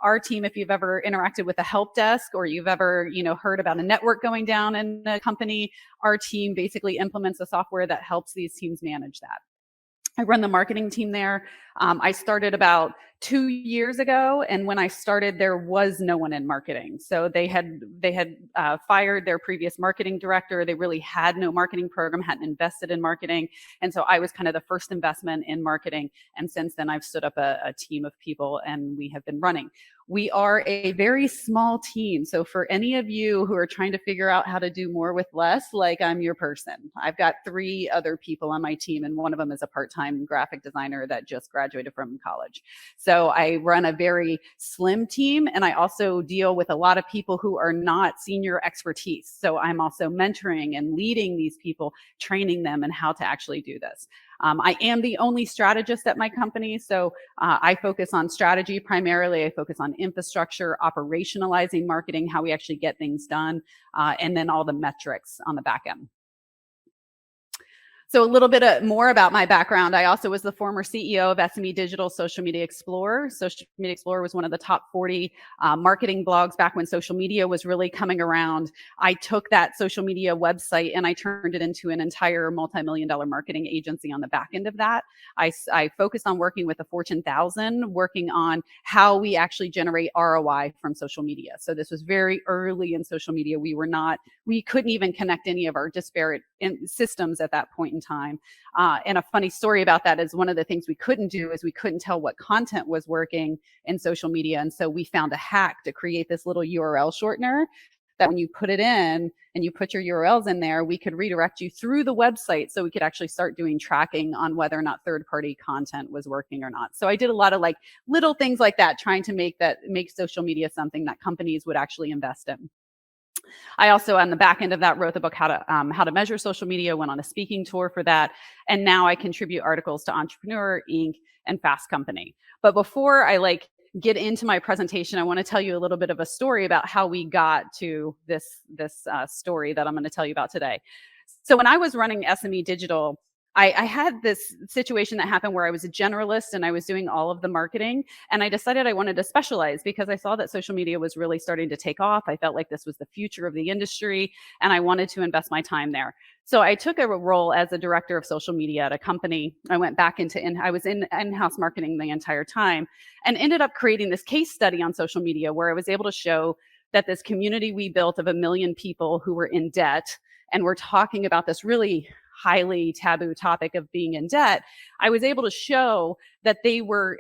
our team, if you've ever interacted with a help desk or you've ever, heard about a network going down in a company, our team basically implements a software that helps these teams manage that. I run the marketing team there. I started about 2 years ago, and when I started, there was no one in marketing. So they had fired their previous marketing director. They really had no marketing program, hadn't invested in marketing, and so I was kind of the first investment in marketing. And since then, I've stood up a team of people, and we have been running. We are a very small team. So for any of you who are trying to figure out how to do more with less, like, I'm your person. I've got 3 other people on my team, and one of them is a part-time graphic designer that just graduated from college. So I run a very slim team, and I also deal with a lot of people who are not senior expertise. So I'm also mentoring and leading these people, training them in how to actually do this. I am the only strategist at my company, so I focus on strategy primarily. I focus on infrastructure, operationalizing marketing, how we actually get things done, and then all the metrics on the back end. So a little bit more about my background. I also was the former CEO of SME Digital Social Media Explorer. Social Media Explorer was one of the top 40 marketing blogs back when social media was really coming around. I took that social media website and I turned it into an entire multi-million-dollar marketing agency on the back end of that. I focused on working with the Fortune 1000, working on how we actually generate ROI from social media. So this was very early in social media. We couldn't even connect any of our disparate systems at that point in time. And a funny story about that is one of the things we couldn't do is we couldn't tell what content was working in social media. And so we found a hack to create this little URL shortener that when you put it in and you put your URLs in there, we could redirect you through the website so we could actually start doing tracking on whether or not third-party content was working or not. So I did a lot of like little things like that, trying to make social media something that companies would actually invest in. I also, on the back end of that, wrote the book How to Measure Social Media, went on a speaking tour for that, and now I contribute articles to Entrepreneur, Inc., and Fast Company. But before I get into my presentation, I want to tell you a little bit of a story about how we got to this story that I'm going to tell you about today. So when I was running SME Digital, I had this situation that happened where I was a generalist and I was doing all of the marketing, and I decided I wanted to specialize because I saw that social media was really starting to take off. I felt like this was the future of the industry, and I wanted to invest my time there. So I took a role as a director of social media at a company. I went back I was in in-house marketing the entire time, and ended up creating this case study on social media where I was able to show that this community we built of 1 million people who were in debt, and we're talking about this really highly taboo topic of being in debt, I was able to show that they were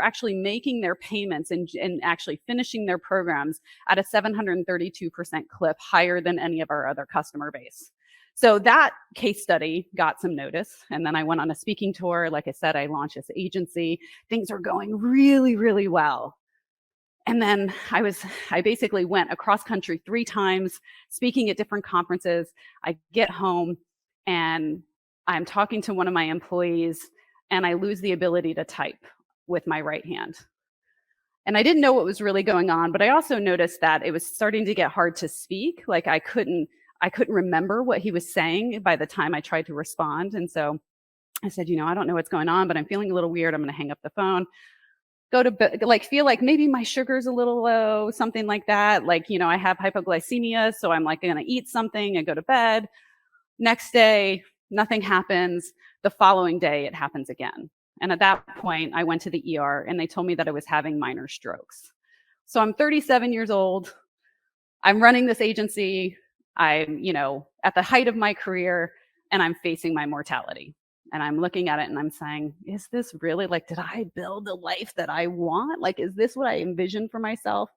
actually making their payments and actually finishing their programs at a 732% clip, higher than any of our other customer base. So that case study got some notice. And then I went on a speaking tour. Like I said, I launched this agency. Things were going really, really well. And then I basically went across country 3 times, speaking at different conferences. I get home and I'm talking to one of my employees, and I lose the ability to type with my right hand. And I didn't know what was really going on, but I also noticed that it was starting to get hard to speak. Like I couldn't remember what he was saying by the time I tried to respond. And so I said, I don't know what's going on, but I'm feeling a little weird. I'm going to hang up the phone. Go to bed, feel like maybe my sugar's a little low, something like that. I have hypoglycemia, so I'm going to eat something and go to bed. Next day, nothing happens. The following day, it happens again. And at that point, I went to the ER and they told me that I was having minor strokes. So I'm 37 years old. I'm running this agency. I'm, at the height of my career, and I'm facing my mortality. And I'm looking at it and I'm saying, is this really did I build the life that I want? Is this what I envisioned for myself?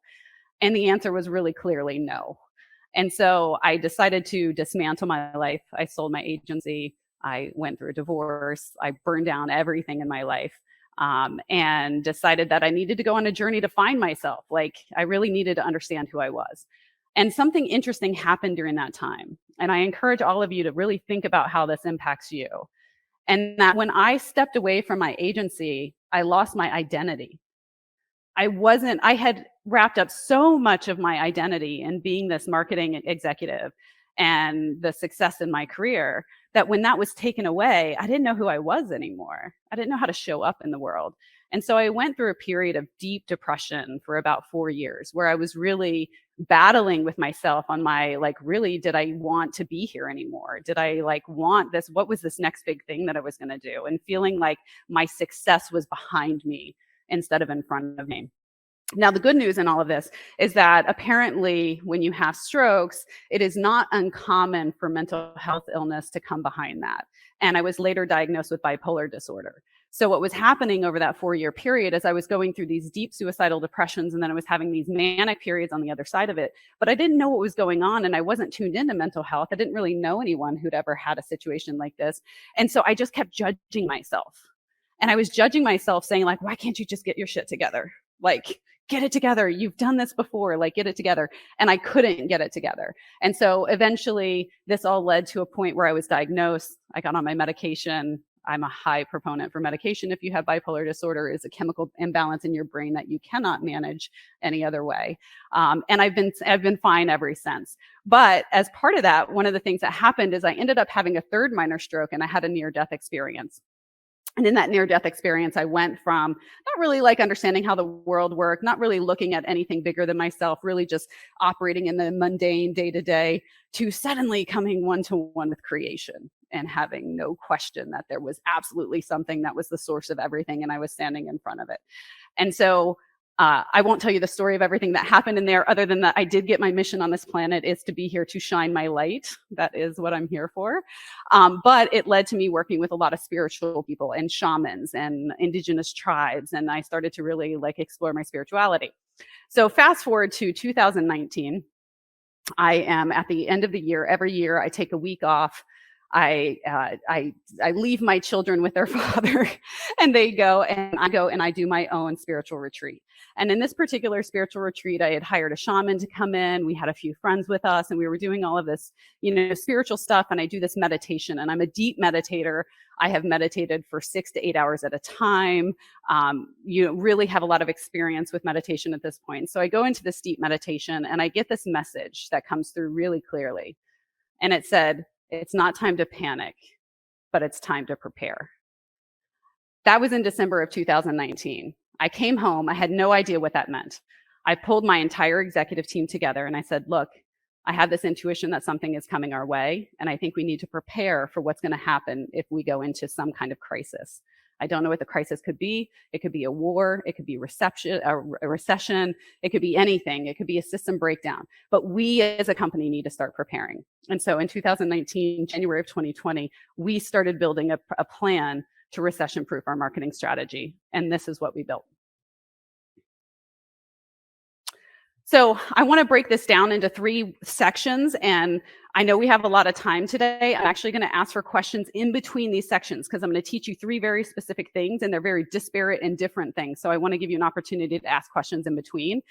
And the answer was really clearly no. And so I decided to dismantle my life. I sold my agency. I went through a divorce. I burned down everything in my life, and decided that I needed to go on a journey to find myself. I really needed to understand who I was. And something interesting happened during that time. And I encourage all of you to really think about how this impacts you. And that when I stepped away from my agency, I lost my identity. I had wrapped up so much of my identity in being this marketing executive. and the success in my career, that when that was taken away, I didn't know who I was anymore. I didn't know how to show up in the world. And so I went through a period of deep depression for about 4 years where I was really battling with myself on my, like, really, did I want to be here anymore? Did I like want this? What was this next big thing that I was going to do? And feeling like my success was behind me instead of in front of me. Now, the good news in all of this is that apparently when you have strokes, it is not uncommon for mental health illness to come behind that. And I was later diagnosed with bipolar disorder. So what was happening over that 4-year period is I was going through these deep suicidal depressions, and then I was having these manic periods on the other side of it. But I didn't know what was going on, and I wasn't tuned into mental health. I didn't really know anyone who'd ever had a situation like this. And so I just kept judging myself. And I was judging myself saying, like, why can't you just get your shit together? Like, get it together. You've done this before, like, get it together. And I couldn't get it together. And so eventually this all led to a point where I was diagnosed. I got on my medication. I'm a high proponent for medication. If you have bipolar disorder, is a chemical imbalance in your brain that you cannot manage any other way. And I've been fine ever since. But as part of that, one of the things that happened is I ended up having a third minor stroke, and I had a near-death experience. And in that near-death experience, I went from not really like understanding how the world worked, not really looking at anything bigger than myself, really just operating in the mundane day-to-day, to suddenly coming one-to-one with creation and having no question that there was absolutely something that was the source of everything, and I was standing in front of it. And so I won't tell you the story of everything that happened in there, other than that I did get my mission on this planet is to be here to shine my light. That is what I'm here for. But it led to me working with a lot of spiritual people and shamans and indigenous tribes. And I started to really like explore my spirituality. So fast forward to 2019, I am at the end of the year. Every year I take a week off. I leave my children with their father, and they go, and I go and I do my own spiritual retreat. And in this particular spiritual retreat, I had hired a shaman to come in. We had a few friends with us, and we were doing all of this, spiritual stuff. And I do this meditation, and I'm a deep meditator. I have meditated for 6 to 8 hours at a time. Really have a lot of experience with meditation at this point. So I go into this deep meditation, and I get this message that comes through really clearly. And it said, it's not time to panic, but it's time to prepare. That was in December of 2019. I came home. I had no idea what that meant. I pulled my entire executive team together and I said, look, I have this intuition that something is coming our way, and I think we need to prepare for what's going to happen if we go into some kind of crisis. I don't know what the crisis could be. It could be a war. It could be a recession. It could be anything. It could be a system breakdown. But we as a company need to start preparing. And so in 2019, January of 2020, we started building a plan to recession-proof our marketing strategy. And this is what we built. So I want to break this down into 3 sections, and I know we have a lot of time today. I'm actually going to ask for questions in between these sections because I'm going to teach you 3 very specific things, and they're very disparate and different things. So I want to give you an opportunity to ask questions in between.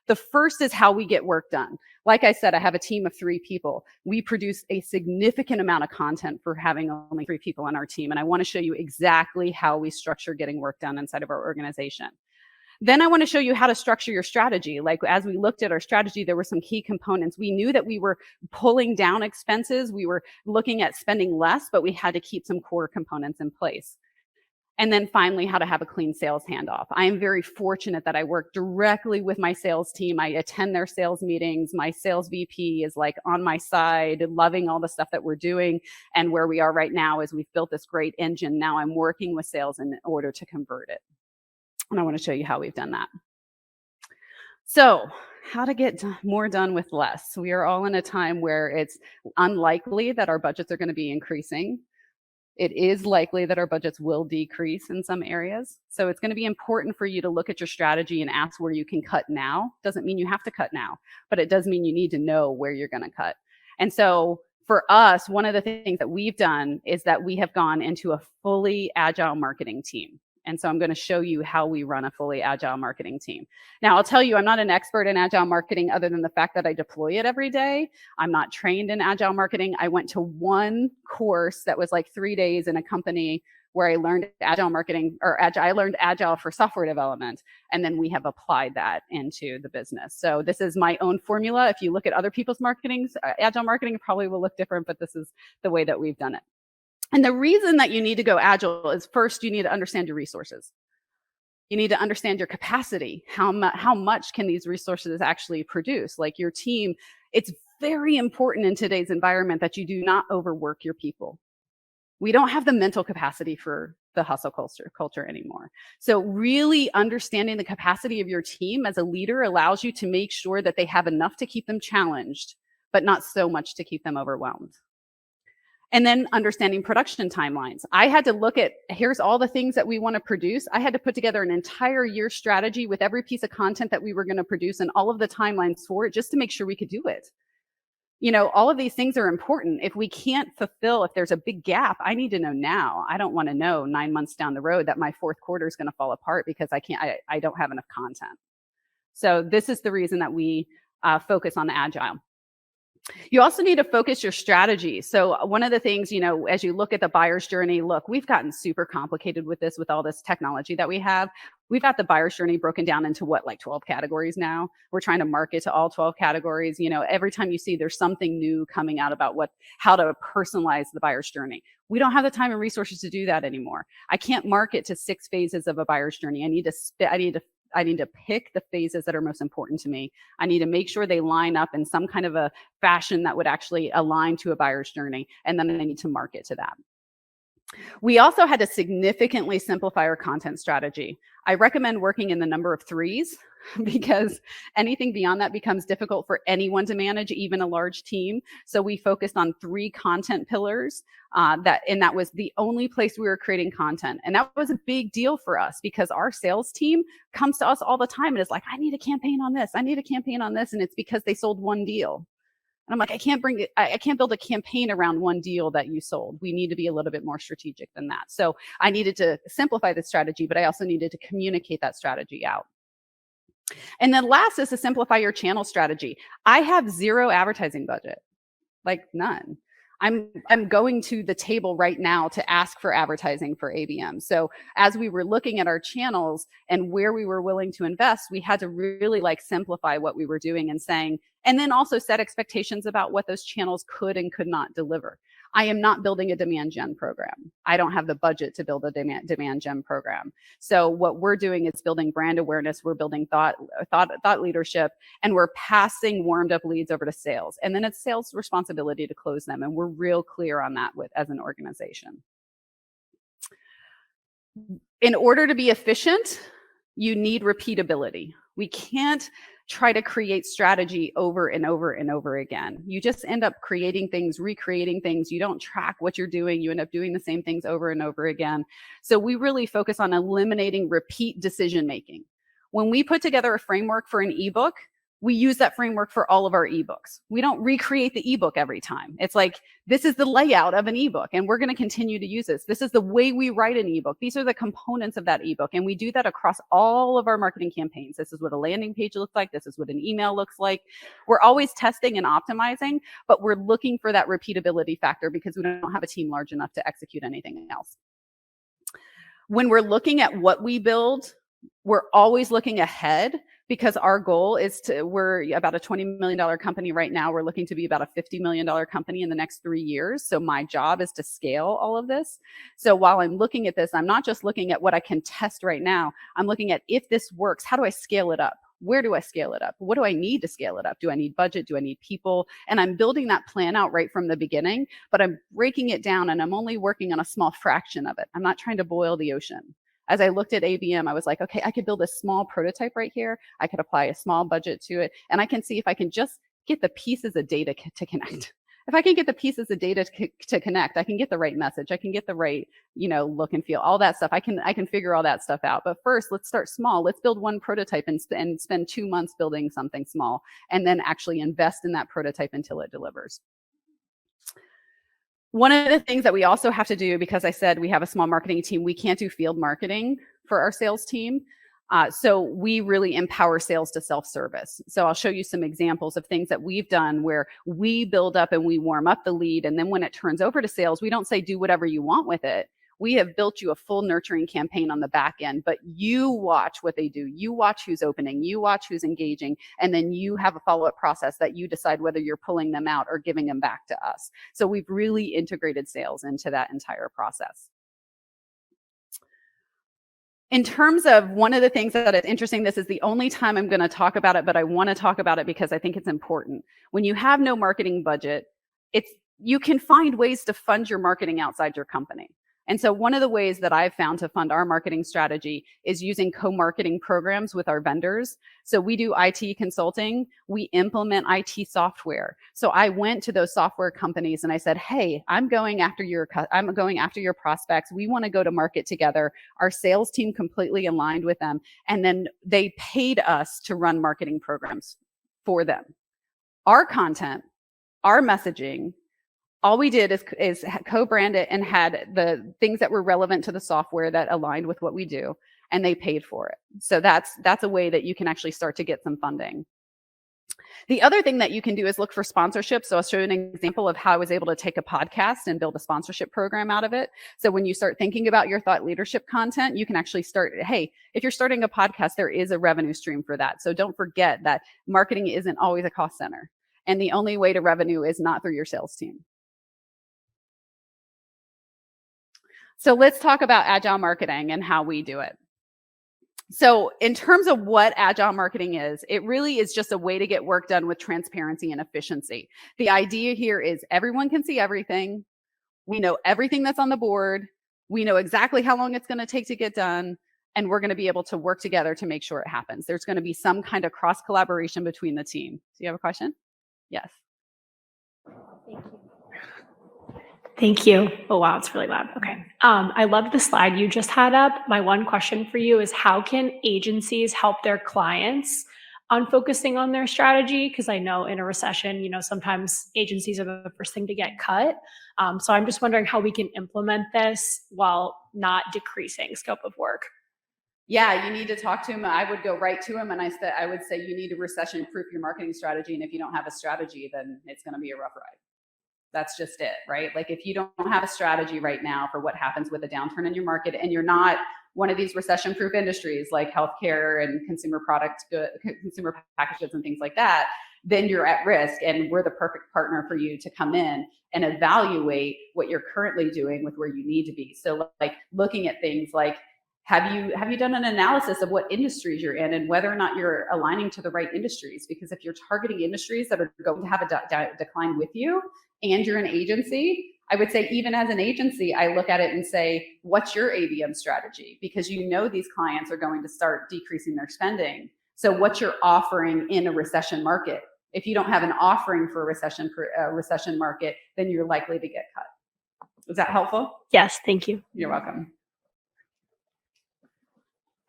The first is how we get work done. Like I said, I have a team of 3 people. We produce a significant amount of content for having only 3 people on our team, and I want to show you exactly how we structure getting work done inside of our organization. Then I want to show you how to structure your strategy. Like as we looked at our strategy, there were some key components. We knew that we were pulling down expenses. We were looking at spending less, but we had to keep some core components in place. And then finally, how to have a clean sales handoff. I am very fortunate that I work directly with my sales team. I attend their sales meetings. My sales VP is like on my side, loving all the stuff that we're doing. And where we are right now is we've built this great engine. Now I'm working with sales in order to convert it. And I want to show you how we've done that. So how to get more done with less. We are all in a time where it's unlikely that our budgets are going to be increasing. It is likely that our budgets will decrease in some areas. So it's going to be important for you to look at your strategy and ask where you can cut now. Doesn't mean you have to cut now, but it does mean you need to know where you're going to cut. And so for us, one of the things that we've done is that we have gone into a fully agile marketing team. And so I'm going to show you how we run a fully agile marketing team. Now, I'll tell you, I'm not an expert in agile marketing other than the fact that I deploy it every day. I'm not trained in agile marketing. I went to one course that was like 3 days in a company where I learned agile marketing, I learned agile for software development. And then we have applied that into the business. So this is my own formula. If you look at other people's agile marketing, it probably will look different, but this is the way that we've done it. And the reason that you need to go agile is, first, you need to understand your resources. You need to understand your capacity. How much can these resources actually produce? Like your team, it's very important in today's environment that you do not overwork your people. We don't have the mental capacity for the hustle culture anymore. So really understanding the capacity of your team as a leader allows you to make sure that they have enough to keep them challenged, but not so much to keep them overwhelmed. And then understanding production timelines. I had to look at, here's all the things that we want to produce. I had to put together an entire year strategy with every piece of content that we were going to produce and all of the timelines for it, just to make sure we could do it. All of these things are important. If we can't fulfill, if there's a big gap, I need to know now. I don't want to know 9 months down the road that my fourth quarter is going to fall apart because I don't have enough content. So this is the reason that we focus on agile. You also need to focus your strategy. So one of the things, as you look at the buyer's journey, look, we've gotten super complicated with this, with all this technology that we have. We've got the buyer's journey broken down into like 12 categories now. We're trying to market to all 12 categories. Every time you see there's something new coming out about how to personalize the buyer's journey. We don't have the time and resources to do that anymore. I can't market to 6 phases of a buyer's journey. I need to pick the phases that are most important to me. I need to make sure they line up in some kind of a fashion that would actually align to a buyer's journey. And then I need to market to that. We also had to significantly simplify our content strategy. I recommend working in the number of 3s because anything beyond that becomes difficult for anyone to manage, even a large team. So we focused on 3 content pillars and that was the only place we were creating content. And that was a big deal for us because our sales team comes to us all the time and is like, I need a campaign on this. I need a campaign on this. And it's because they sold one deal. And I'm like, I can't build a campaign around one deal that you sold. We need to be a little bit more strategic than that. So I needed to simplify the strategy, but I also needed to communicate that strategy out. And then last is to simplify your channel strategy. I have 0 advertising budget, like none. I'm going to the table right now to ask for advertising for ABM. So as we were looking at our channels and where we were willing to invest, we had to really simplify what we were doing and saying, and then also set expectations about what those channels could and could not deliver. I am not building a demand gen program. I don't have the budget to build a demand gen program. So what we're doing is building brand awareness. We're building thought leadership, and we're passing warmed up leads over to sales. And then it's sales' responsibility to close them. And we're real clear on that as an organization. In order to be efficient, you need repeatability. We can't try to create strategy over and over and over again. You just end up creating things, recreating things. You don't track what you're doing. You end up doing the same things over and over again. So we really focus on eliminating repeat decision making. When we put together a framework for an ebook, we use that framework for all of our ebooks. We don't recreate the ebook every time. It's like, this is the layout of an ebook, and we're going to continue to use this. This is the way we write an ebook. These are the components of that ebook, and we do that across all of our marketing campaigns. This is what a landing page looks like. This is what an email looks like. We're always testing and optimizing, but we're looking for that repeatability factor because we don't have a team large enough to execute anything else. When we're looking at what we build, we're always looking ahead, because our goal is we're about a $20 million company right now. We're looking to be about a $50 million company in the next 3 years. So my job is to scale all of this. So while I'm looking at this, I'm not just looking at what I can test right now. I'm looking at, if this works, how do I scale it up? Where do I scale it up? What do I need to scale it up? Do I need budget? Do I need people? And I'm building that plan out right from the beginning, but I'm breaking it down, and I'm only working on a small fraction of it. I'm not trying to boil the ocean. As I looked at ABM, I was like, okay, I could build a small prototype right here. I could apply a small budget to it, and I can see if I can just get the pieces of data to connect. If I can get the pieces of data to connect, I can get the right message. I can get the right, look and feel, all that stuff. I can figure all that stuff out. But first, let's start small. Let's build one prototype and spend 2 months building something small, and then actually invest in that prototype until it delivers. One of the things that we also have to do, because I said we have a small marketing team, we can't do field marketing for our sales team. So we really empower sales to self-service. So I'll show you some examples of things that we've done where we build up and we warm up the lead. And then when it turns over to sales, we don't say, do whatever you want with it. We have built you a full nurturing campaign on the back end, but you watch what they do. You watch who's opening, you watch who's engaging, and then you have a follow-up process that you decide whether you're pulling them out or giving them back to us. So we've really integrated sales into that entire process. In terms of one of the things that is interesting, this is the only time I'm going to talk about it, but I want to talk about it because I think it's important. When you have no marketing budget, you can find ways to fund your marketing outside your company. And so one of the ways that I've found to fund our marketing strategy is using co-marketing programs with our vendors. So we do IT consulting, we implement IT software. So I went to those software companies and I said, hey, I'm going after your prospects. We want to go to market together. Our sales team completely aligned with them. And then they paid us to run marketing programs for them. Our content, our messaging, all we did is co-brand it and had the things that were relevant to the software that aligned with what we do, and they paid for it. So that's a way that you can actually start to get some funding. The other thing that you can do is look for sponsorship. So I'll show you an example of how I was able to take a podcast and build a sponsorship program out of it. So when you start thinking about your thought leadership content, you can actually start, hey, if you're starting a podcast, there is a revenue stream for that. So don't forget that marketing isn't always a cost center. And the only way to revenue is not through your sales team. So let's talk about agile marketing and how we do it. So in terms of what agile marketing is, it really is just a way to get work done with transparency and efficiency. The idea here is everyone can see everything. We know everything that's on the board. We know exactly how long it's going to take to get done. And we're going to be able to work together to make sure it happens. There's going to be some kind of cross collaboration between the team. Do you have a question? Yes. Thank you. Thank you. Oh, wow, it's really loud. Okay. I love the slide you just had up. My one question for you is how can agencies help their clients on focusing on their strategy? Because I know in a recession, sometimes agencies are the first thing to get cut. So I'm just wondering how we can implement this while not decreasing scope of work. Yeah, you need to talk to him. I would go right to him and I would say you need to recession-proof your marketing strategy. And if you don't have a strategy, then it's going to be a rough ride. That's just it, right? Like if you don't have a strategy right now for what happens with a downturn in your market and you're not one of these recession-proof industries like healthcare and consumer packaged goods and things like that, then you're at risk. And we're the perfect partner for you to come in and evaluate what you're currently doing with where you need to be. So like looking at things like, have you done an analysis of what industries you're in and whether or not you're aligning to the right industries? Because if you're targeting industries that are going to have a decline with you and you're an agency, I would say even as an agency, I look at it and say, what's your ABM strategy? Because these clients are going to start decreasing their spending. So what's your offering in a recession market? If you don't have an offering for a recession market, then you're likely to get cut. Was that helpful? Yes, thank you. You're welcome.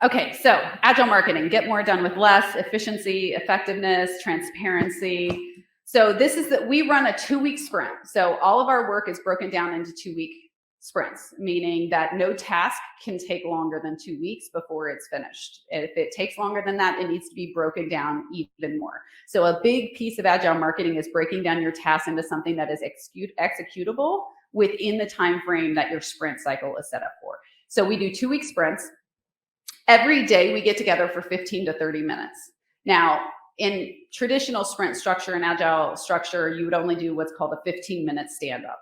Okay, so agile marketing, get more done with less, efficiency, effectiveness, transparency. So this is that we run a 2-week sprint. So all of our work is broken down into 2-week sprints, meaning that no task can take longer than 2 weeks before it's finished. If it takes longer than that, it needs to be broken down even more. So a big piece of agile marketing is breaking down your tasks into something that is executable within the time frame that your sprint cycle is set up for. So we do 2-week sprints. Every day we get together for 15 to 30 minutes. Now, in traditional sprint structure and agile structure, you would only do what's called a 15-minute stand-up.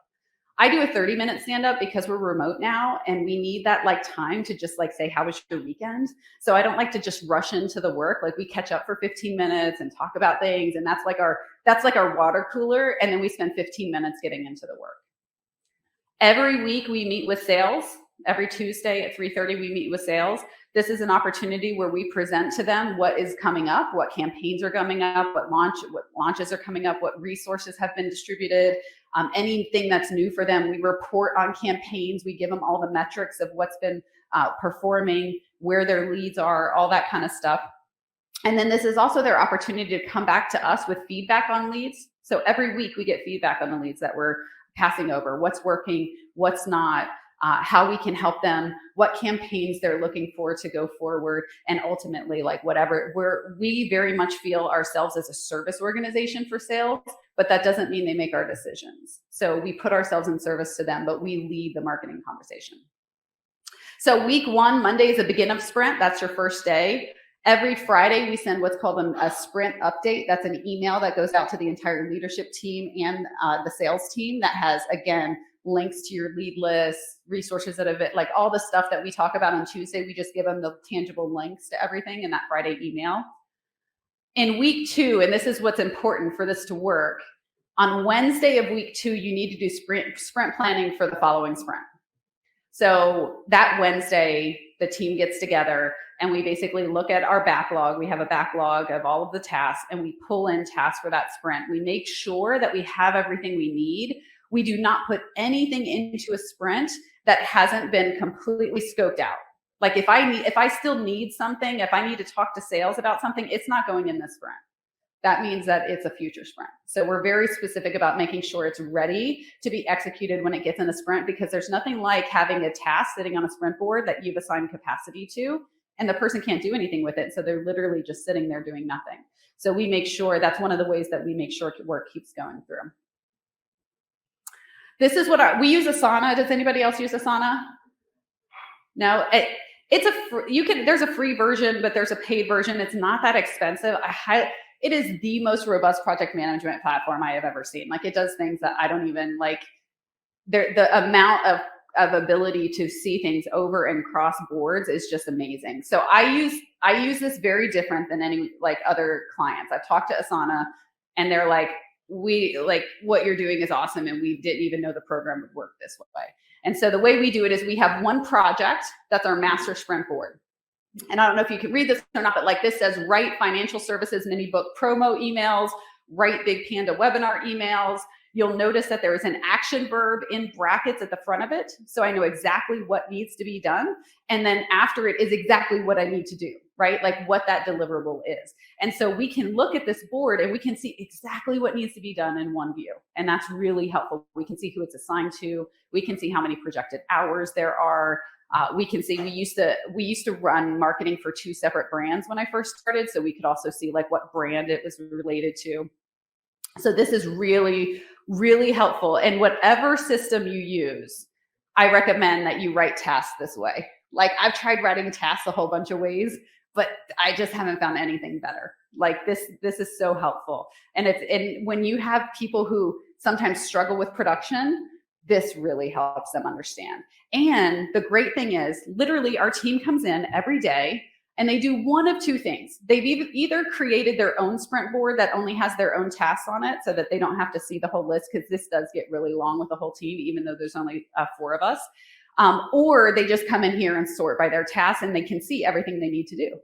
I do a 30-minute stand-up because we're remote now and we need that time to just say, how was your weekend? So I don't like to just rush into the work. We catch up for 15 minutes and talk about things. And that's like our water cooler. And then we spend 15 minutes getting into the work. Every week we meet with sales. Every Tuesday at 3:30, we meet with sales. This is an opportunity where we present to them what is coming up, what campaigns are coming up, what launches are coming up, what resources have been distributed, anything that's new for them. We report on campaigns. We give them all the metrics of what's been performing, where their leads are, all that kind of stuff. And then this is also their opportunity to come back to us with feedback on leads. So every week we get feedback on the leads that we're passing over, what's working, what's not, how we can help them, what campaigns they're looking for to go forward, and ultimately whatever. We very much feel ourselves as a service organization for sales, but that doesn't mean they make our decisions. So we put ourselves in service to them, but we lead the marketing conversation. So week 1, Monday is a begin of sprint. That's your first day. Every Friday, we send what's called a sprint update. That's an email that goes out to the entire leadership team and the sales team that has, again, links to your lead list, resources that have it, like all the stuff that we talk about on Tuesday. We just give them the tangible links to everything in that Friday email. In week 2, and this is what's important for this to work, on Wednesday of week 2, you need to do sprint planning for the following sprint. So that Wednesday, the team gets together and we basically look at our backlog. We have a backlog of all of the tasks and we pull in tasks for that sprint. We make sure that we have everything we need. We do not put anything into a sprint that hasn't been completely scoped out. Like if I still need something, if I need to talk to sales about something, it's not going in this sprint. That means that it's a future sprint. So we're very specific about making sure it's ready to be executed when it gets in a sprint, because there's nothing like having a task sitting on a sprint board that you've assigned capacity to, and the person can't do anything with it. So they're literally just sitting there doing nothing. So we make sure, that's one of the ways that we make sure work keeps going through. This is what we use Asana. Does anybody else use Asana? No, there's a free version, but there's a paid version. It's not that expensive. It is the most robust project management platform I have ever seen. Like, it does things that I don't even like. The amount of ability to see things over and cross boards is just amazing. So I use this very different than any like other clients. I've talked to Asana and they're like, what you're doing is awesome, and we didn't even know the program would work this way. And so the way we do it is we have one project that's our master sprint board. And I don't know if you can read this or not, but like this says, write financial services mini book promo emails, write Big Panda webinar emails. You'll notice that there is an action verb in brackets at the front of it. So I know exactly what needs to be done. And then after it is exactly what I need to do, right? Like what that deliverable is. And so we can look at this board and we can see exactly what needs to be done in one view. And that's really helpful. We can see who it's assigned to. We can see how many projected hours there are. We can see we used to run marketing for 2 separate brands when I first started. So we could also see like what brand it was related to. So this is really, really helpful. And whatever system you use, I recommend that you write tasks this way. Like, I've tried writing tasks a whole bunch of ways, but I just haven't found anything better. Like this is so helpful. And when you have people who sometimes struggle with production, this really helps them understand. And the great thing is, literally our team comes in every day and they do one of 2 things. They've either created their own sprint board that only has their own tasks on it so that they don't have to see the whole list, because this does get really long with the whole team, even though there's only 4 of us. Or they just come in here and sort by their tasks and they can see everything they need to do.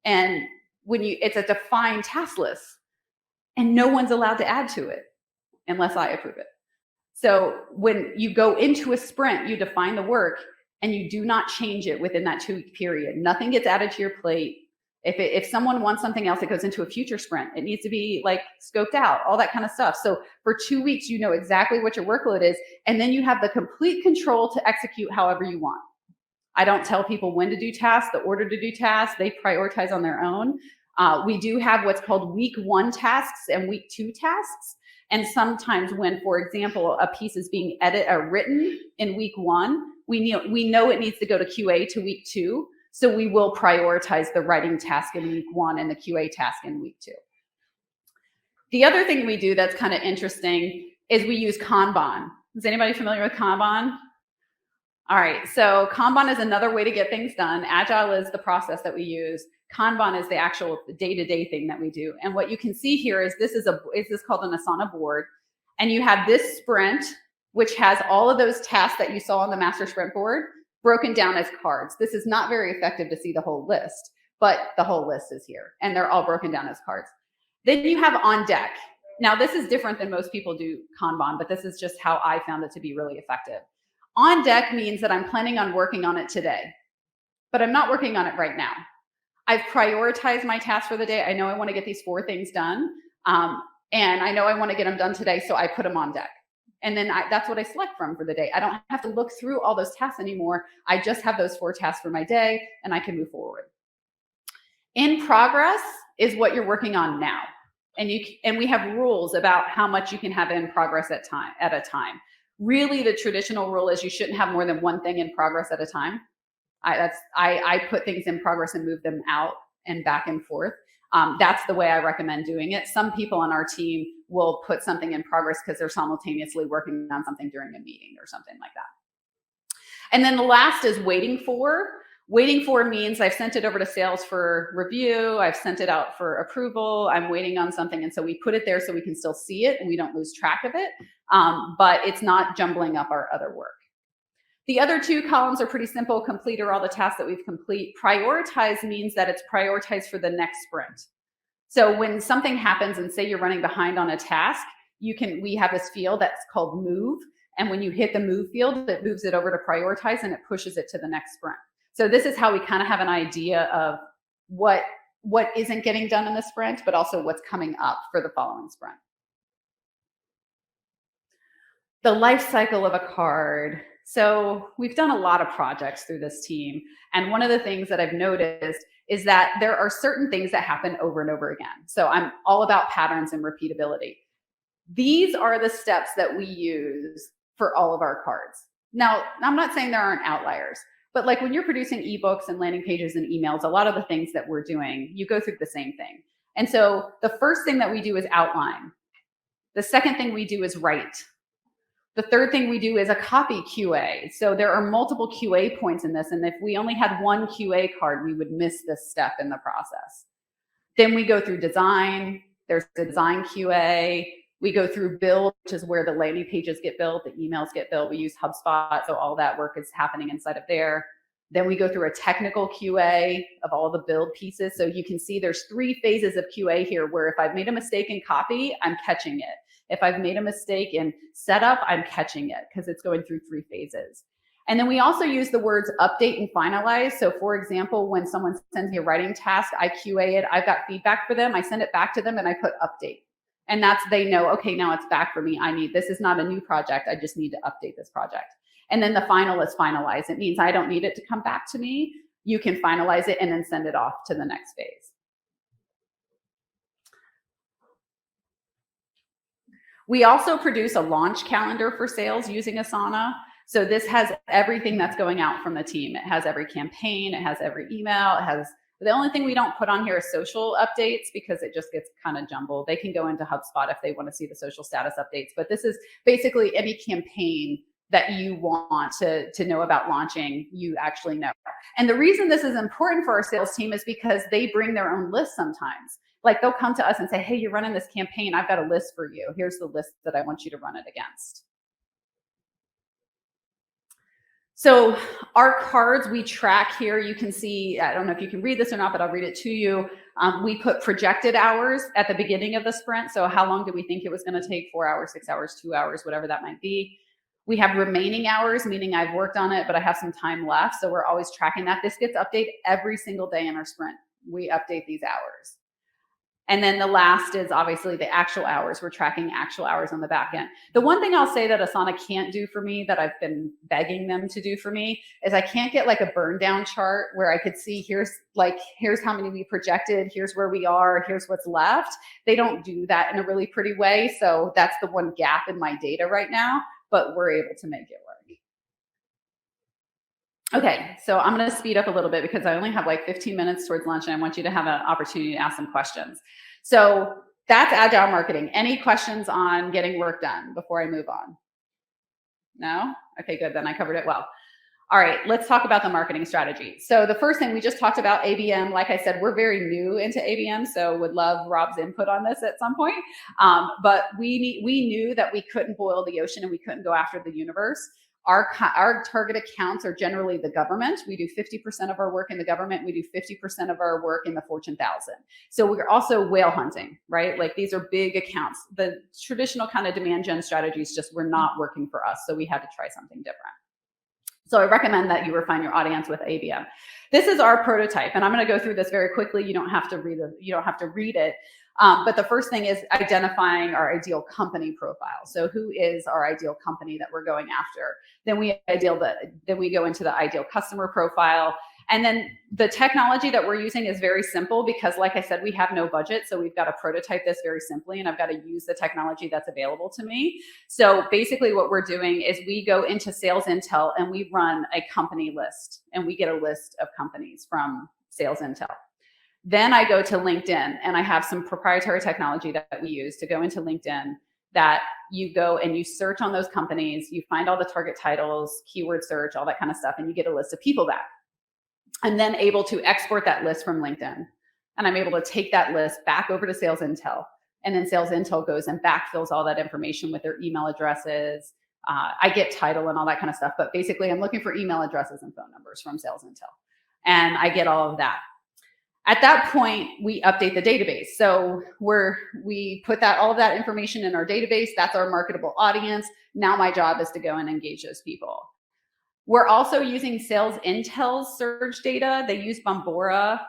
And it's a defined task list and no one's allowed to add to it unless I approve it. So when you go into a sprint, you define the work and you do not change it within that 2-week period. Nothing gets added to your plate. If someone wants something else, it goes into a future sprint. It needs to be like scoped out, all that kind of stuff. So for 2 weeks, you know exactly what your workload is. And then you have the complete control to execute however you want. I don't tell people when to do tasks, the order to do tasks. They prioritize on their own. We do have what's called week 1 tasks and week 2 tasks. And sometimes when, for example, a piece is being written in week 1, we know it needs to go to QA to week 2. So we will prioritize the writing task in week 1 and the QA task in week 2. The other thing we do that's kind of interesting is we use Kanban. Is anybody familiar with Kanban? All right, so Kanban is another way to get things done. Agile is the process that we use. Kanban is the actual day-to-day thing that we do. And what you can see here is this is called an Asana board. And you have this sprint, which has all of those tasks that you saw on the master sprint board broken down as cards. This is not very effective to see the whole list, but the whole list is here and they're all broken down as cards. Then you have on deck. Now this is different than most people do Kanban, but this is just how I found it to be really effective. On deck means that I'm planning on working on it today, but I'm not working on it right now. I've prioritized my tasks for the day. I know I want to get these 4 things done. And I know I want to get them done today, so I put them on deck. And then that's what I select from for the day. I don't have to look through all those tasks anymore. I just have those 4 tasks for my day and I can move forward. In progress is what you're working on now. And we have rules about how much you can have in progress at a time. Really, the traditional rule is you shouldn't have more than 1 thing in progress at a time. I put things in progress and move them out and back and forth. That's the way I recommend doing it. Some people on our team will put something in progress because they're simultaneously working on something during a meeting or something like that. And then the last is waiting for. Waiting for means I've sent it over to sales for review. I've sent it out for approval. I'm waiting on something. And so we put it there so we can still see it and we don't lose track of it. But it's not jumbling up our other work. The other two columns are pretty simple. Complete are all the tasks that we've complete. Prioritize means that it's prioritized for the next sprint. So when something happens and say you're running behind on a task, we have this field that's called move. And when you hit the move field, it moves it over to prioritize and it pushes it to the next sprint. So this is how we kind of have an idea of what isn't getting done in the sprint, but also what's coming up for the following sprint. The life cycle of a card. So we've done a lot of projects through this team. And one of the things that I've noticed is that there are certain things that happen over and over again. So I'm all about patterns and repeatability. These are the steps that we use for all of our cards. Now, I'm not saying there aren't outliers, but like when you're producing ebooks and landing pages and emails, a lot of the things that we're doing, you go through the same thing. And so the first thing that we do is outline. The second thing we do is write. The third thing we do is a copy QA. So there are multiple QA points in this. And if we only had one QA card, we would miss this step in the process. Then we go through design. There's the design QA. We go through build, which is where the landing pages get built, the emails get built. We use HubSpot, so all that work is happening inside of there. Then we go through a technical QA of all the build pieces. So you can see there's 3 phases of QA here, where if I've made a mistake in copy, I'm catching it. If I've made a mistake in setup, I'm catching it because it's going through 3 phases. And then we also use the words update and finalize. So for example, when someone sends me a writing task, I QA it, I've got feedback for them, I send it back to them and I put update. And that's, they know, okay, now it's back for me. This is not a new project. I just need to update this project. And then the final is finalize. It means I don't need it to come back to me. You can finalize it and then send it off to the next phase. We also produce a launch calendar for sales using Asana. So this has everything that's going out from the team. It has every campaign, it has every email, it has, the only thing we don't put on here is social updates because it just gets kind of jumbled. They can go into HubSpot if they want to see the social status updates, but this is basically any campaign that you want to know about launching, you actually know. And the reason this is important for our sales team is because they bring their own list sometimes. Like they'll come to us and say, hey, you're running this campaign. I've got a list for you. Here's the list that I want you to run it against. So our cards we track here, you can see, I don't know if you can read this or not, but I'll read it to you. We put projected hours at the beginning of the sprint. So how long do we think it was going to take? 4 hours, 6 hours, 2 hours, whatever that might be. We have remaining hours, meaning I've worked on it, but I have some time left. So we're always tracking that. This gets updated every single day in our sprint. We update these hours. And then the last is obviously the actual hours. We're tracking actual hours on the back end. The one thing I'll say that Asana can't do for me that I've been begging them to do for me is I can't get like a burn down chart where I could see here's how many we projected, here's where we are, here's what's left. They don't do that in a really pretty way. So that's the one gap in my data right now, but we're able to make it work. Okay, so I'm going to speed up a little bit because I only have like 15 minutes towards lunch and I want you to have an opportunity to ask some questions. So that's agile marketing. Any questions on getting work done before I move on? No? Okay, good. Then I covered it well. All right, let's talk about the marketing strategy. So the first thing we just talked about ABM. Like I said, we're very new into ABM, so would love Rob's input on this at some point. But we knew that we couldn't boil the ocean and we couldn't go after the universe. Our target accounts are generally the government. We do 50% of our work in the government. We do 50% of our work in the Fortune 1000. So we're also whale hunting, right? Like these are big accounts. The traditional kind of demand gen strategies just were not working for us. So we had to try something different. So I recommend that you refine your audience with ABM. This is our prototype, and I'm going to go through this very quickly. You don't have to read it. But the first thing is identifying our ideal company profile. So who is our ideal company that we're going after? Then we go into the ideal customer profile. And then the technology that we're using is very simple because, like I said, we have no budget. So we've got to prototype this very simply, and I've got to use the technology that's available to me. So basically what we're doing is we go into Sales Intel and we run a company list, and we get a list of companies from Sales Intel. Then I go to LinkedIn, and I have some proprietary technology that we use to go into LinkedIn, that you go and you search on those companies, you find all the target titles, keyword search, all that kind of stuff, and you get a list of people back. I'm then able to export that list from LinkedIn, and I'm able to take that list back over to Sales Intel, and then Sales Intel goes and backfills all that information with their email addresses. I get title and all that kind of stuff, but basically I'm looking for email addresses and phone numbers from Sales Intel, and I get all of that. At that point, we update the database. So we put all of that information in our database. That's our marketable audience. Now my job is to go and engage those people. We're also using Sales Intel's surge data. They use Bombora.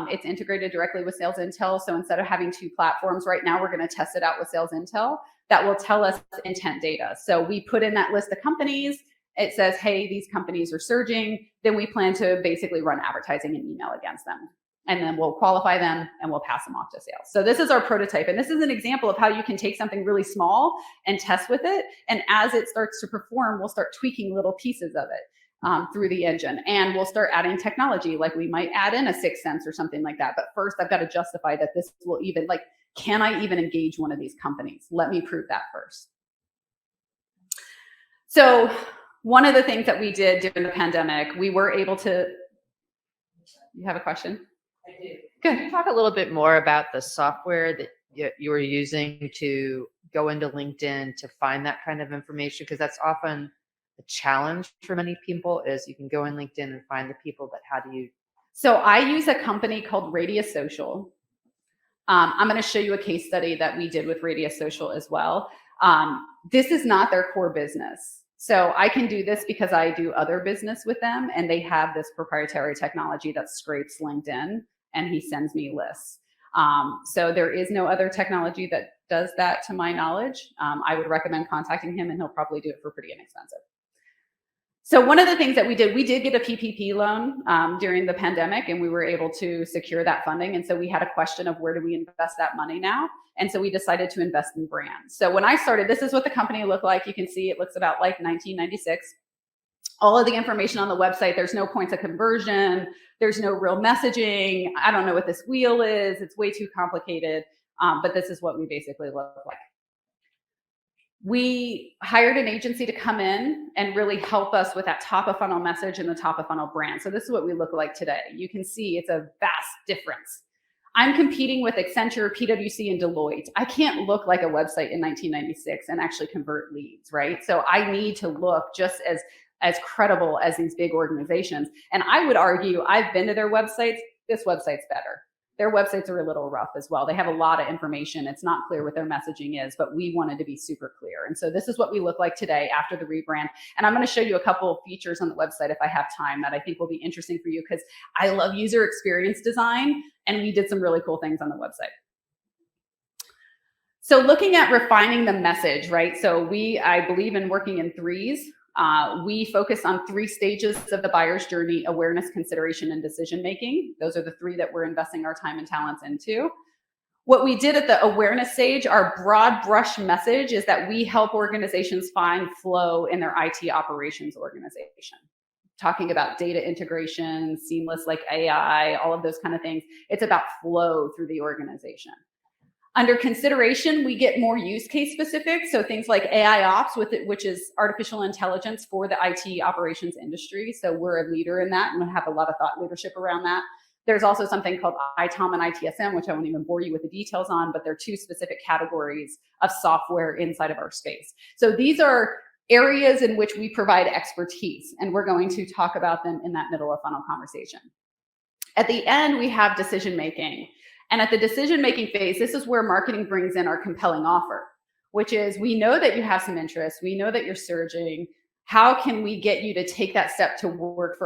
It's integrated directly with Sales Intel. So instead of having two platforms right now, we're going to test it out with Sales Intel. That will tell us intent data. So we put in that list of companies. It says, hey, these companies are surging. Then we plan to basically run advertising and email against them. And then we'll qualify them and we'll pass them off to sales. So this is our prototype. And this is an example of how you can take something really small and test with it. And as it starts to perform, we'll start tweaking little pieces of it through the engine. And we'll start adding technology, like we might add in a 6th sense or something like that. But first, I've got to justify that this will even, can I even engage one of these companies? Let me prove that first. So one of the things that we did during the pandemic, we were able to, you have a question? I do. Good. Can you talk a little bit more about the software that you were using to go into LinkedIn to find that kind of information? Because that's often a challenge for many people, is you can go in LinkedIn and find the people, but how do you? So I use a company called Radius Social. I'm going to show you a case study that we did with Radius Social as well. This is not their core business. So I can do this because I do other business with them, and they have this proprietary technology that scrapes LinkedIn, and he sends me lists. So there is no other technology that does that to my knowledge. I would recommend contacting him, and he'll probably do it for pretty inexpensive. So one of the things that we did get a PPP loan during the pandemic, and we were able to secure that funding. And so we had a question of, where do we invest that money now? And so we decided to invest in brands. So when I started, this is what the company looked like. You can see it looks about like 1996. All of the information on the website, there's no points of conversion. There's no real messaging. I don't know what this wheel is. It's way too complicated. But this is what we basically look like. We hired an agency to come in and really help us with that top of funnel message and the top of funnel brand. So this is what we look like today. You can see it's a vast difference. I'm competing with Accenture, PwC, and Deloitte. I can't look like a website in 1996 and actually convert leads, right? So I need to look just as credible as these big organizations. And I would argue, I've been to their websites. This website's better. Their websites are a little rough as well. They have a lot of information. It's not clear what their messaging is, but we wanted to be super clear. And so this is what we look like today after the rebrand. And I'm going to show you a couple of features on the website if I have time that I think will be interesting for you, because I love user experience design, and we did some really cool things on the website. So looking at refining the message, right? So I believe in working in threes. We focus on 3 stages of the buyer's journey: awareness, consideration, and decision-making. Those are the 3 that we're investing our time and talents into. What we did at the awareness stage, our broad brush message is that we help organizations find flow in their IT operations organization. Talking about data integration, seamless like AI, all of those kind of things. It's about flow through the organization. Under consideration, we get more use case specific. So things like AI ops, which is artificial intelligence for the IT operations industry. So we're a leader in that, and we have a lot of thought leadership around that. There's also something called ITOM and ITSM, which I won't even bore you with the details on, but they're 2 specific categories of software inside of our space. So these are areas in which we provide expertise, and we're going to talk about them in that middle of funnel conversation. At the end, we have decision-making. And at the decision-making phase, this is where marketing brings in our compelling offer, which is, we know that you have some interest. We know that you're surging. How can we get you to take that step to work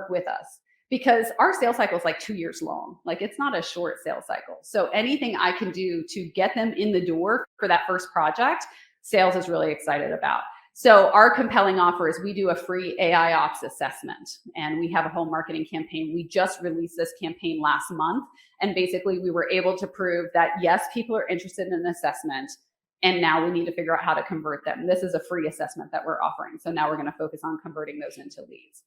with us? Because our sales cycle is like 2 years long. Like, it's not a short sales cycle. So anything I can do to get them in the door for that first project, sales is really excited about. So our compelling offer is we do a free AI ops assessment, and we have a whole marketing campaign. We just released this campaign last month, and basically we were able to prove that yes, people are interested in an assessment, and now we need to figure out how to convert them. This is a free assessment that we're offering. So now we're going to focus on converting those into leads.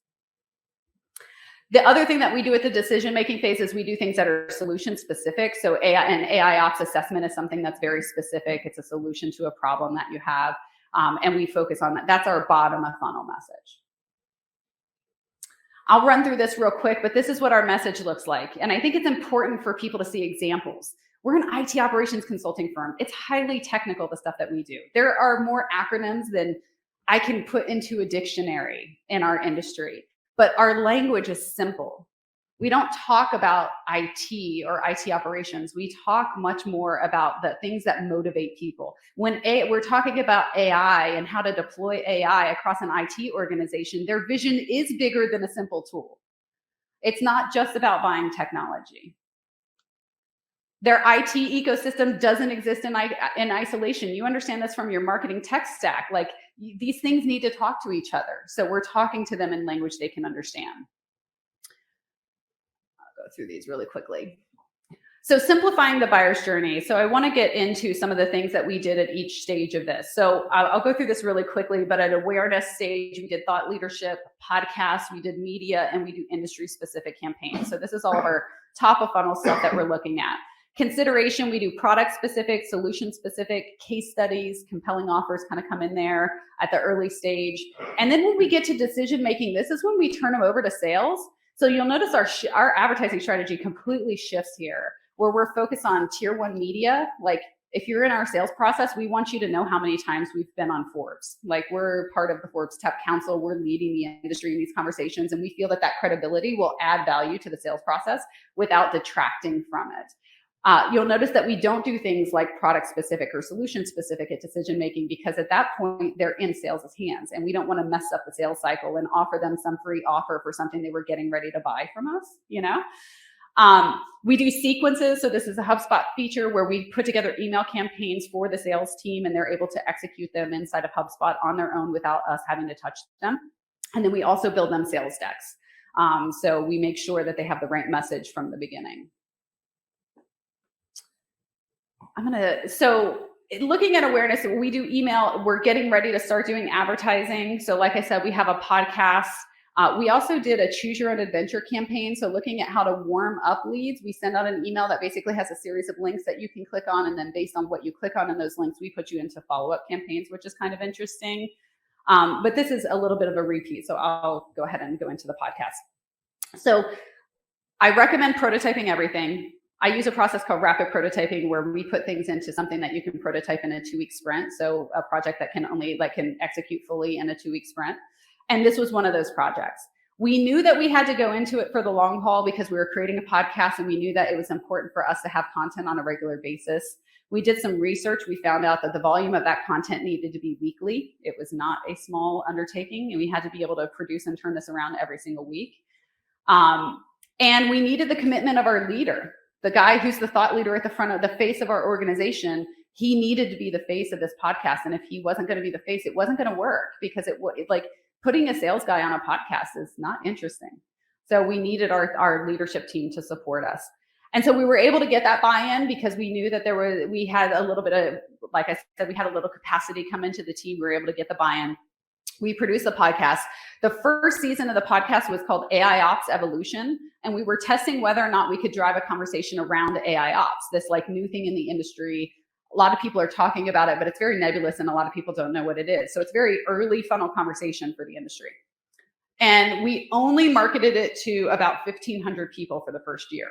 The other thing that we do at the decision-making phase is we do things that are solution specific. So an AI ops assessment is something that's very specific. It's a solution to a problem that you have. And we focus on that. That's our bottom of funnel message. I'll run through this real quick, but this is what our message looks like. And I think it's important for people to see examples. We're an IT operations consulting firm. It's highly technical, the stuff that we do. There are more acronyms than I can put into a dictionary in our industry. But our language is simple. We don't talk about IT or IT operations. We talk much more about the things that motivate people. When we're talking about AI and how to deploy AI across an IT organization, their vision is bigger than a simple tool. It's not just about buying technology. Their IT ecosystem doesn't exist in isolation. You understand this from your marketing tech stack. Like, these things need to talk to each other. So we're talking to them in language they can understand. I'll go through these really quickly. So simplifying the buyer's journey. So I want to get into some of the things that we did at each stage of this. So I'll go through this really quickly, but at awareness stage, we did thought leadership, podcasts, we did media, and we do industry specific campaigns. So this is all of our top of funnel stuff that we're looking at. Consideration, we do product specific, solution specific, case studies, compelling offers kind of come in there at the early stage. And then when we get to decision making, this is when we turn them over to sales. So you'll notice our advertising strategy completely shifts here, where we're focused on tier one media. Like, if you're in our sales process, we want you to know how many times we've been on Forbes. Like, we're part of the Forbes Tech Council. We're leading the industry in these conversations. And we feel that credibility will add value to the sales process without detracting from it. You'll notice that we don't do things like product specific or solution specific at decision making, because at that point they're in sales' hands, and we don't want to mess up the sales cycle and offer them some free offer for something they were getting ready to buy from us. We do sequences. So this is a HubSpot feature where we put together email campaigns for the sales team, and they're able to execute them inside of HubSpot on their own without us having to touch them. And then we also build them sales decks. So we make sure that they have the right message from the beginning. So looking at awareness, we do email. We're getting ready to start doing advertising. So like I said, we have a podcast. We also did a choose your own adventure campaign. So looking at how to warm up leads, we send out an email that basically has a series of links that you can click on. And then based on what you click on in those links, we put you into follow-up campaigns, which is kind of interesting. But this is a little bit of a repeat. So I'll go ahead and go into the podcast. So I recommend prototyping everything. I use a process called rapid prototyping, where we put things into something that you can prototype in a 2-week sprint. So a project that can execute fully in a 2-week sprint. And this was one of those projects. We knew that we had to go into it for the long haul because we were creating a podcast, and we knew that it was important for us to have content on a regular basis. We did some research. We found out that the volume of that content needed to be weekly. It was not a small undertaking, and we had to be able to produce and turn this around every single week. And we needed the commitment of our leader. The guy who's the thought leader at the front of the face of our organization, he needed to be the face of this podcast. And if he wasn't going to be the face, it wasn't going to work, because like putting a sales guy on a podcast is not interesting. So we needed our leadership team to support us. And so we were able to get that buy-in because we knew that we had a little bit of, like I said, we had a little capacity come into the team. We were able to get the buy-in. We produced a podcast. The first season of the podcast was called AI Ops Evolution. And we were testing whether or not we could drive a conversation around AI ops, this like new thing in the industry. A lot of people are talking about it, but it's very nebulous and a lot of people don't know what it is. So it's very early funnel conversation for the industry. And we only marketed it to about 1,500 people for the first year.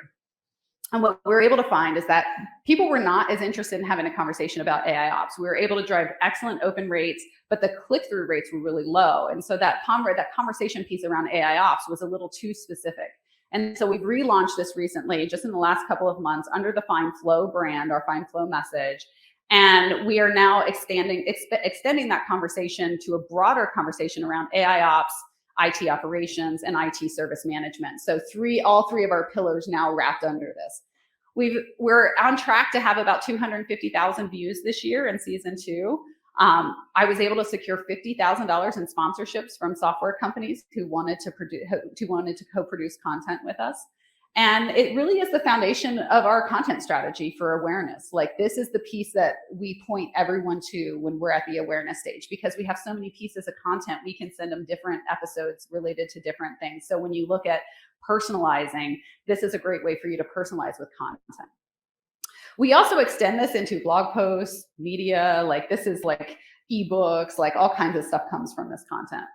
And what we were able to find is that people were not as interested in having a conversation about AI ops. We were able to drive excellent open rates, but the click-through rates were really low. And so that conversation piece around AI ops was a little too specific. And so we've relaunched this recently, just in the last couple of months, under the Find Flow brand, our Find Flow message. And we are now extending that conversation to a broader conversation around AI ops, IT operations, and IT service management. So all three of our pillars now wrapped under this. We're on track to have about 250,000 views this year in season 2. I was able to secure $50,000 in sponsorships from software companies who wanted to co-produce content with us. And it really is the foundation of our content strategy for awareness. Like, this is the piece that we point everyone to when we're at the awareness stage, because we have so many pieces of content, we can send them different episodes related to different things. So when you look at personalizing, this is a great way for you to personalize with content. We also extend this into blog posts, media, like this is like ebooks, like all kinds of stuff comes from this content.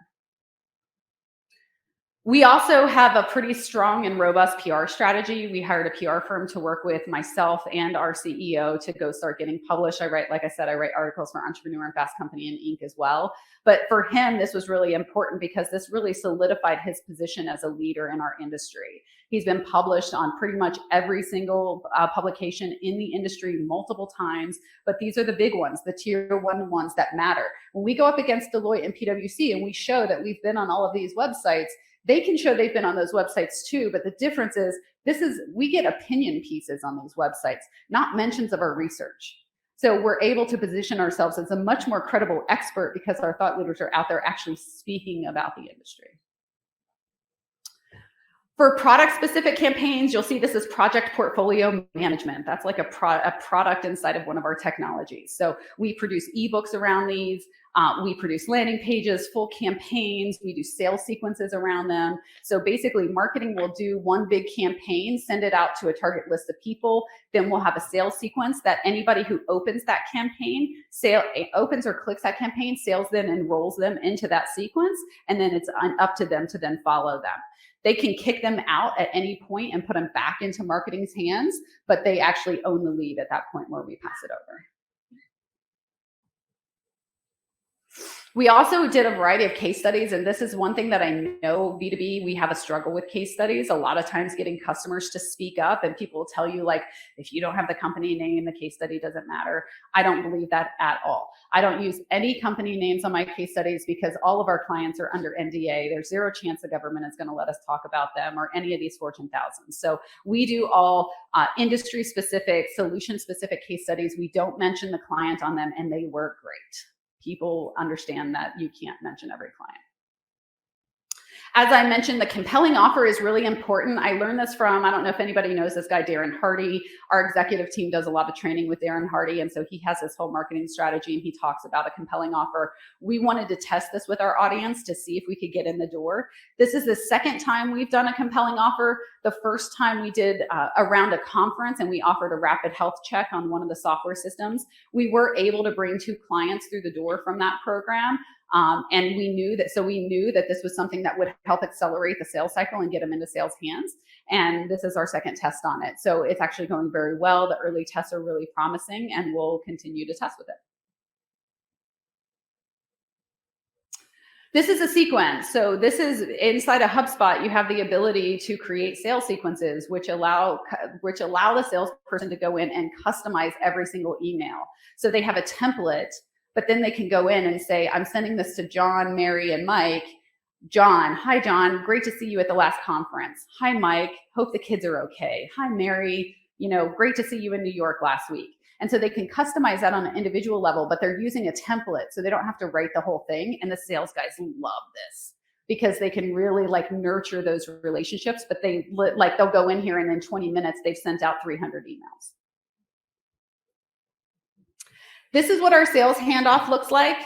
We also have a pretty strong and robust PR strategy. We hired a PR firm to work with myself and our CEO to go start getting published. Like I said, I write articles for Entrepreneur and Fast Company and Inc. as well. But for him, this was really important because this really solidified his position as a leader in our industry. He's been published on pretty much every single publication in the industry multiple times, but these are the big ones, the tier 1 ones that matter. When we go up against Deloitte and PwC and we show that we've been on all of these websites, they can show they've been on those websites too, but the difference is we get opinion pieces on these websites, not mentions of our research. So we're able to position ourselves as a much more credible expert because our thought leaders are out there actually speaking about the industry. For product-specific campaigns, you'll see this as project portfolio management. That's like a product inside of one of our technologies. So we produce ebooks around these. We produce landing pages, full campaigns. We do sales sequences around them. So basically, marketing will do one big campaign, send it out to a target list of people. Then we'll have a sales sequence that anybody who opens that campaign, opens or clicks that campaign, sales then enrolls them into that sequence, and then it's up to them to then follow them. They can kick them out at any point and put them back into marketing's hands, but they actually own the lead at that point where we pass it over. We also did a variety of case studies, and this is one thing that I know B2B, we have a struggle with case studies. A lot of times getting customers to speak up, and people will tell you, like, if you don't have the company name, the case study doesn't matter. I don't believe that at all. I don't use any company names on my case studies because all of our clients are under NDA. There's zero chance the government is going to let us talk about them or any of these Fortune 1000s. So we do all industry-specific, solution-specific case studies. We don't mention the client on them, and they work great. People understand that you can't mention every client. As I mentioned, the compelling offer is really important. I learned this from, I don't know if anybody knows this guy, Darren Hardy. Our executive team does a lot of training with Darren Hardy, and so he has this whole marketing strategy, and he talks about a compelling offer. We wanted to test this with our audience to see if we could get in the door. This is the second time we've done a compelling offer. The first time we did around a conference, and we offered a rapid health check on one of the software systems. We were able to bring 2 clients through the door from that program. And we knew that this was something that would help accelerate the sales cycle and get them into sales hands. And this is our second test on it. So it's actually going very well. The early tests are really promising, and we'll continue to test with it. This is a sequence. So this is inside of HubSpot. You have the ability to create sales sequences, which allow the salesperson to go in and customize every single email. So they have a template, but then they can go in and say, I'm sending this to John, Mary, and Mike. John, hi, John, great to see you at the last conference. Hi, Mike, hope the kids are okay. Hi, Mary, great to see you in New York last week. And so they can customize that on an individual level, but they're using a template, so they don't have to write the whole thing. And the sales guys love this because they can really nurture those relationships, but they'll go in here and in 20 minutes, they've sent out 300 emails. This is what our sales handoff looks like.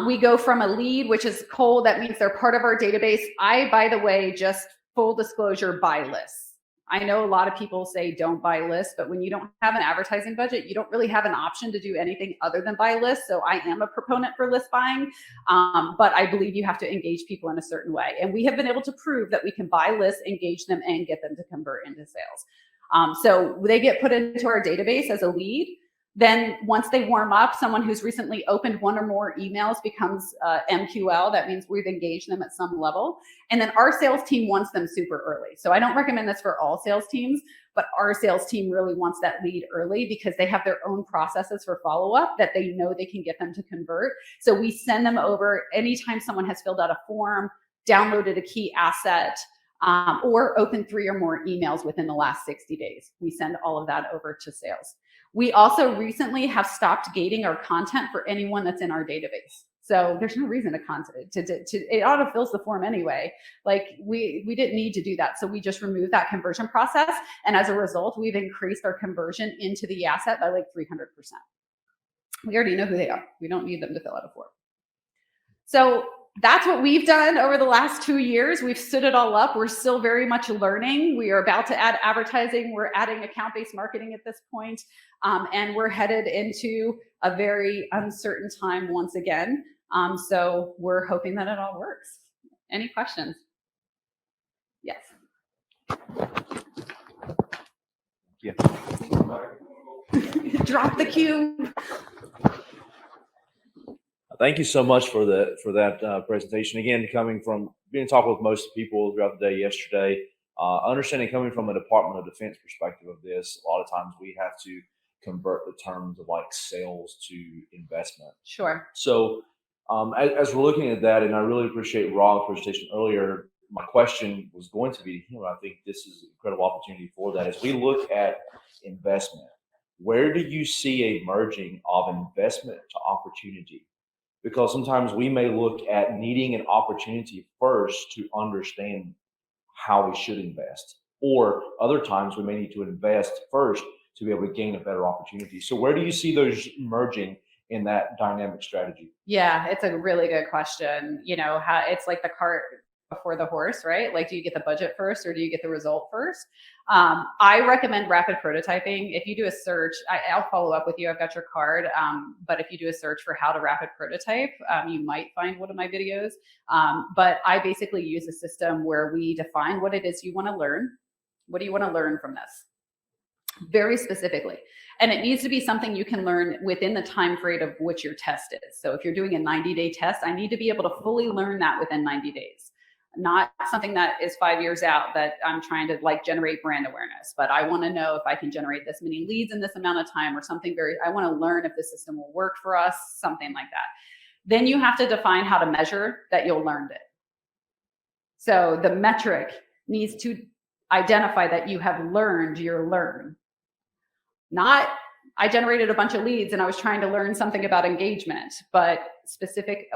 We go from a lead, which is cold. That means they're part of our database. I, by the way, just full disclosure, buy lists. I know a lot of people say don't buy lists, but when you don't have an advertising budget, you don't really have an option to do anything other than buy lists. So I am a proponent for list buying, but I believe you have to engage people in a certain way. And we have been able to prove that we can buy lists, engage them, and get them to convert into sales. So they get put into our database as a lead. Then once they warm up, someone who's recently opened one or more emails becomes MQL. That means we've engaged them at some level. And then our sales team wants them super early. So I don't recommend this for all sales teams, but our sales team really wants that lead early because they have their own processes for follow-up that they know they can get them to convert. So we send them over anytime someone has filled out a form, downloaded a key asset, or open 3 or more emails within the last 60 days. We send all of that over to sales. We also recently have stopped gating our content for anyone that's in our database. So there's no reason to it autofills the form anyway. Like we didn't need to do that. So we just removed that conversion process. And as a result, we've increased our conversion into the asset by like 300%. We already know who they are. We don't need them to fill out a form. So that's what we've done over the last 2 years. We've stood it all up. We're still very much learning. We are about to add advertising. We're adding account-based marketing at this point. And we're headed into a very uncertain time once again. So we're hoping that it all works. Any questions? Yes. Yeah. Drop the cube. Thank you so much for that presentation. Again, coming from being talking with most people throughout the day yesterday, understanding coming from a Department of Defense perspective of this, a lot of times we have to convert the terms of like sales to investment. Sure. So as we're looking at that, and I really appreciate Rob's presentation earlier, my question was going to be, I think this is an incredible opportunity for that. As we look at investment, where do you see a merging of investment to opportunity? Because sometimes we may look at needing an opportunity first to understand how we should invest. Or other times we may need to invest first to be able to gain a better opportunity. So where do you see those merging in that dynamic strategy? Yeah, it's a really good question. How it's like the cart before the horse, right? Like, do you get the budget first or do you get the result first? I recommend rapid prototyping. If you do a search, I'll follow up with you. I've got your card. But if you do a search for how to rapid prototype, you might find one of my videos. But I basically use a system where we define what it is you want to learn. What do you want to learn from this? Very specifically. And it needs to be something you can learn within the time frame of which your test is. So if you're doing a 90-day test, I need to be able to fully learn that within 90 days. Not something that is 5 years out that I'm trying to like generate brand awareness, but I want to know if I can generate this many leads in this amount of time or something I want to learn if the system will work for us, something like that. Then you have to define how to measure that you'll learn it. So the metric needs to identify that you have learned your learn. Not, I generated a bunch of leads and I was trying to learn something about engagement, but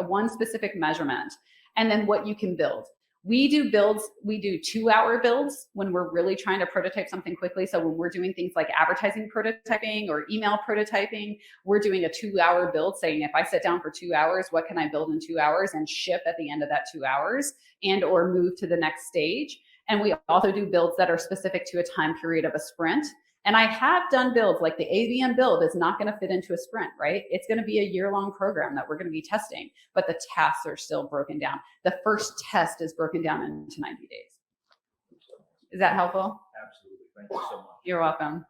one specific measurement, and then what you can build. We do builds, we do 2-hour builds when we're really trying to prototype something quickly. So when we're doing things like advertising prototyping or email prototyping, we're doing a 2-hour build saying, if I sit down for 2 hours, what can I build in 2 hours and ship at the end of that 2 hours and or move to the next stage. And we also do builds that are specific to a time period of a sprint. And I have done builds like the ABM build is not going to fit into a sprint, right? It's going to be a year-long program that we're going to be testing, but the tasks are still broken down. The first test is broken down into 90 days. Is that helpful? Absolutely. Thank you so much. You're welcome.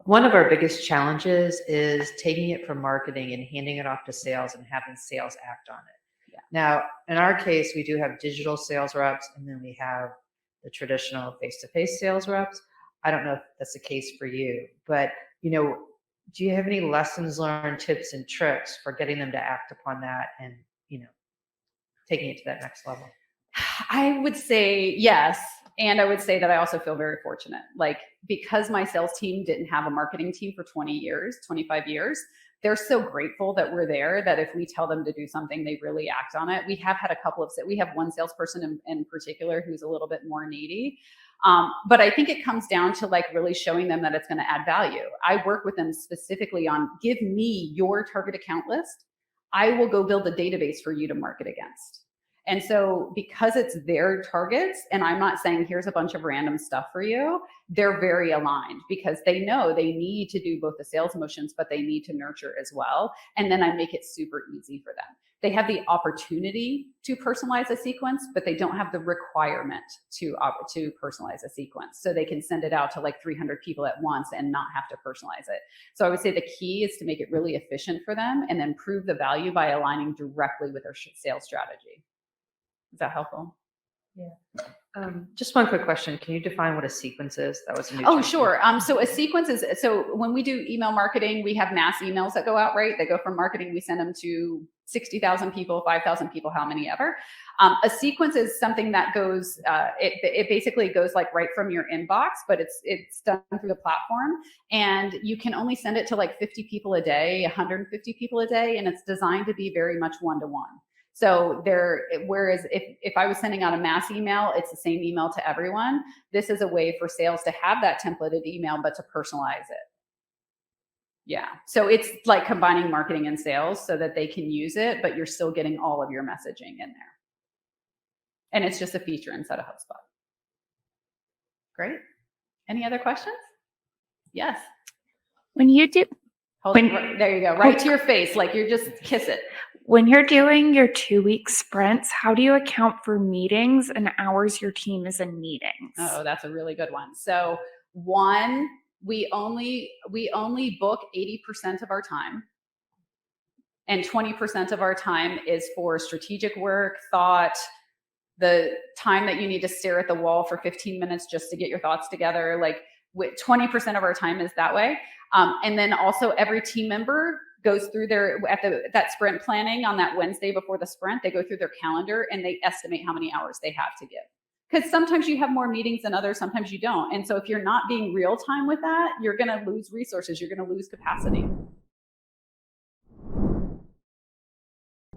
One of our biggest challenges is taking it from marketing and handing it off to sales and having sales act on it. Now, in our case, we do have digital sales reps, and then we have the traditional face-to-face sales reps. I don't know if that's the case for you, but do you have any lessons learned, tips and tricks for getting them to act upon that and, taking it to that next level? I would say yes. And I would say that I also feel very fortunate. Like, because my sales team didn't have a marketing team for 20 years, 25 years, they're so grateful that we're there, that if we tell them to do something, they really act on it. We have had we have one salesperson in particular who's a little bit more needy. But I think it comes down to like really showing them that it's going to add value. I work with them specifically on, give me your target account list. I will go build a database for you to market against. And so because it's their targets, and I'm not saying here's a bunch of random stuff for you, they're very aligned because they know they need to do both the sales motions, but they need to nurture as well. And then I make it super easy for them. They have the opportunity to personalize a sequence, but they don't have the requirement to personalize a sequence. So they can send it out to like 300 people at once and not have to personalize it. So I would say the key is to make it really efficient for them and then prove the value by aligning directly with their sales strategy. Is that helpful? Yeah. Just one quick question. Can you define what a sequence is? That was a new Oh, term. sure. So a sequence is, so when we do email marketing, we have mass emails that go out, right? They go from marketing, we send them to 60,000 people, 5,000 people, how many ever. A sequence is something that goes, it basically goes like right from your inbox, but it's done through the platform, and you can only send it to like 50 people a day, 150 people a day, and it's designed to be very much one-to-one. So whereas if I was sending out a mass email, it's the same email to everyone. This is a way for sales to have that templated email, but to personalize it. Yeah. So it's like combining marketing and sales so that they can use it, but you're still getting all of your messaging in there. And it's just a feature inside of HubSpot. Great. Any other questions? Yes. When you do, There you go. Right to your face. Like you're just kiss it. when you're doing your 2-week sprints, how do you account for meetings and hours your team is in meetings? Oh, that's a really good one. So one, we only book 80% of our time. And 20% of our time is for strategic work, thought, the time that you need to stare at the wall for 15 minutes just to get your thoughts together. Like 20% of our time is that way. And then also every team member goes through that sprint planning on that Wednesday before the sprint, they go through their calendar and they estimate how many hours they have to give. Because sometimes you have more meetings than others, sometimes you don't. And so if you're not being real time with that, you're going to lose resources, you're going to lose capacity.